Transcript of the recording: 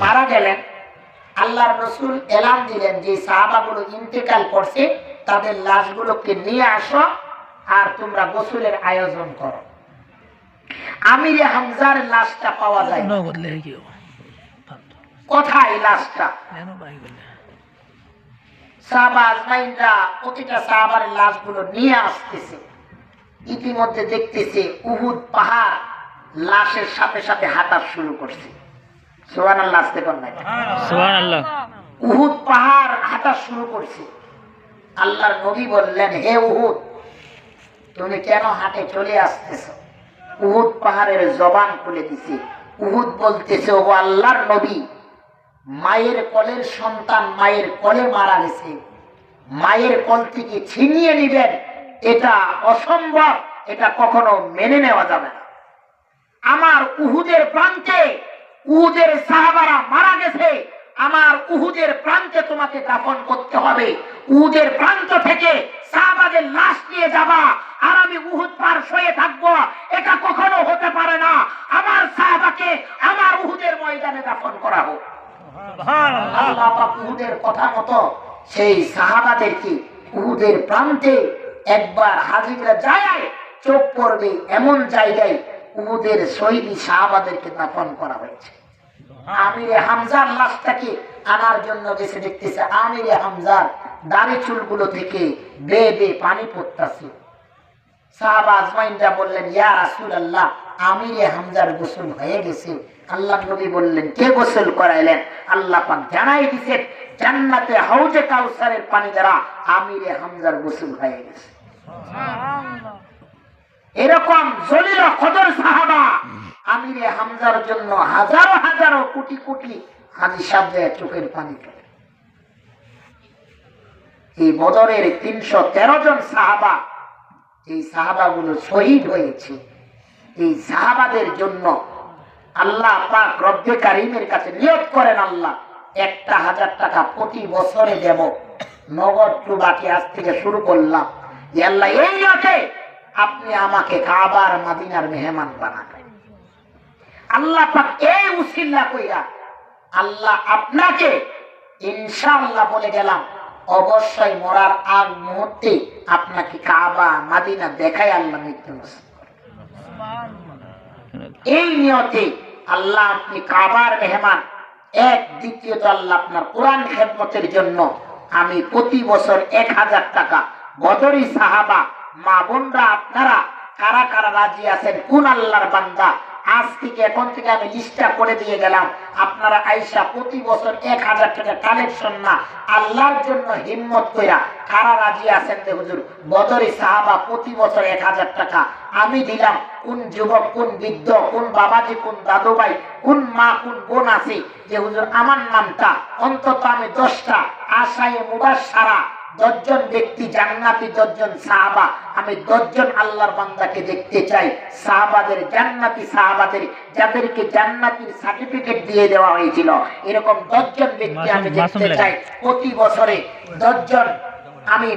মারা গেলেন, আল্লাহর রাসূল এলান দিলেন যে সাহাবাগুলো ইন্তেকাল করছে তাদের লাশগুলোকে নিয়ে আসো আর তোমরা গোসলের আয়োজন করো। আমিরে হামজার লাশটা পাওয়া যায় না। কোথায় লাশটা? সাহাবা আজমাইনরা প্রতিটা সাহাবার লাশগুলো নিয়ে আসতেছে। ইতিমধ্যে দেখতেছে উহুদ পাহাড় লাশের সাথে সাথে হাঁটা শুরু করছে। সুবহানাল্লাহ, আসতে পারেন না? সুবহানাল্লাহ। উহুদ পাহাড় হাঁটা শুরু করছে। আল্লাহর নবী বললেন, হে উহুদ, তুমি কেন হাঁটে চলে আসতেছো? উহুদ পাহাড়ের জবান খুলে দিছে। উহুদ বলতেছে, ও আল্লাহর নবী, মায়ের কোলের সন্তান মায়ের কোলে মারা গেছে, মায়ের কোল থেকে ছিনিয়ে নিবেন, এটা অসম্ভব, এটা কখনো মেনে নেওয়া যাবে না। আমার উহুদের প্রান্তে উহুদের সাহাবারা মারা গেছে, আমার উহুদের প্রান্তে তোমাকে দাফন করতে হবে। উহুদের প্রান্ত থেকে সাহাবাদের লাশ নিয়ে যাবা আর আমি উহুদ পার শুয়ে থাকবো, এটা কখনো হতে পারে না। আমার সাহাবাকে আমার উহুদের ময়দানে দাফন করা হোক। আল্লাহ পাক উহুদের কথা মতো সেই সাহাবাদেরকে উহুদের প্রান্তে একবার হাজিরা যায় চোখ পড়বে এমন জায়গায় উহুদের শহীদ সাহাবাদেরকে দাফন করা হয়েছে। আমিরে হামজার লাশটাকে আনার জন্য গেছে, দেখতেছে আমিরে হামজার দাড়ি চুলগুলো থেকে বেয়ে বেয়ে পানি পড়তেছে। সাহাবা আজমাইনরা বললেন, ইয়া রাসূলুল্লাহ, আমিরে হামজার গোসল হয়ে গেছে। আল্লাহর নবী বললেন, কে গোসল করাইলেন? আল্লাহ পাক জানাই দিয়েছেন, জান্নাতে হাউজে কাউসারের পানি দ্বারা আমিরে হামজার গোসল হয়ে গেছে। এরকম জলিল কদর সাহাবা আমিরে হামজার জন্য হাজারো হাজারো কোটি কোটি হাজি সাহেব চোখের পানি ফেলে। এই বদরের 313 জন সাহাবা, এই সাহাবাগুলো শহীদ হয়েছে। এই সাহাবাদের জন্য আল্লাহ পাক রব্বে কারীমের কাছে নিয়ত করেন, আল্লাহ 1000 টাকা প্রতি বছরে দেব, নগদ টু বাকি আজ থেকে শুরু করলাম। যে আল্লাহ, এই নিয়তে আপনি আমাকে কাবার মদিনার মেহমান বানাবেন। আল্লাহ পাক এই উসিলা কইরা আল্লাহ আপনাকে ইনশাআল্লাহ বলে গেলাম, অবশ্যই মরার আগ মুহূর্তে আপনাকে কাবা মদিনা দেখাই আল্লাহ মৃত্যু নসিব করে। এই নিয়তে আল্লাহ আপনি কাবার মেহমান। এক দ্বিতীয়ত আল্লাহ আপনার কোরআন খেদমতের জন্য আমি প্রতি বছর 1000 টাকা বদরি সাহাবা মা বোনরা আপনারা কারা কারা রাজি আছেন, কোন আল্লাহর বান্দা, আজ থেকে এখন থেকে আমি লিস্টটা করে দিয়ে গেলাম। আপনারা আইসা প্রতি বছর 1000 টাকা কালেকশন না আল্লাহর জন্য হিম্মত কইরা কারা রাজি আছেন যে হুজুর বদরি সাহাবা প্রতি বছর 1000 টাকা আমি দিলাম। কোন যুবক, কোন বৃদ্ধ, কোন বাবাজি, কোন দাদু ভাই, কোন মা, কোন বোন আছে যে হুজুর আমার নামটা অন্তত আমি 10টা আশায়ে মুবাশশারা 10 জন ব্যক্তি জান্নাতি, 10 জন সাহাবা, আমি 10 জন আল্লাহর বান্দাকে দেখতে চাই। সাহাবাদের জান্নাতি, সাহাবাদের যাদেরকে জান্নাতির সার্টিফিকেট দিয়ে দেওয়া হয়েছিল, এরকম 10 জন ব্যক্তি আমি দেখতে চাই। প্রতি বছরে 10 জন আমি